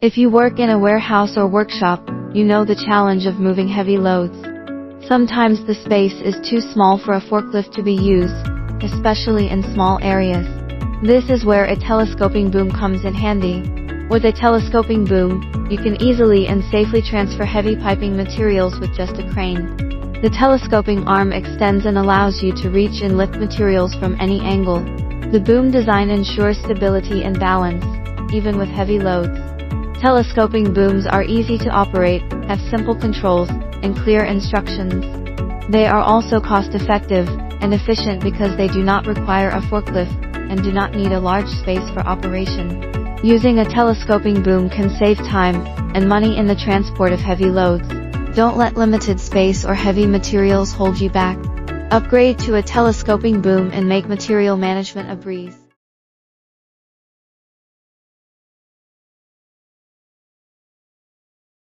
If you work in a warehouse or workshop, you know the challenge of moving heavy loads. Sometimes the space is too small for a forklift to be used, especially in small areas. This is where a telescoping boom comes in handy. With a telescoping boom, you can easily and safely transfer heavy piping materials with just a crane. The telescoping arm extends and allows you to reach and lift materials from any angle. The boom design ensures stability and balance, even with heavy loads. Telescoping booms are easy to operate, have simple controls, and clear instructions. They are also cost-effective and efficient because they do not require a forklift and do not need a large space for operation. Using a telescoping boom can save time and money in the transport of heavy loads. Don't let limited space or heavy materials hold you back. Upgrade to a telescoping boom and make material management a breeze.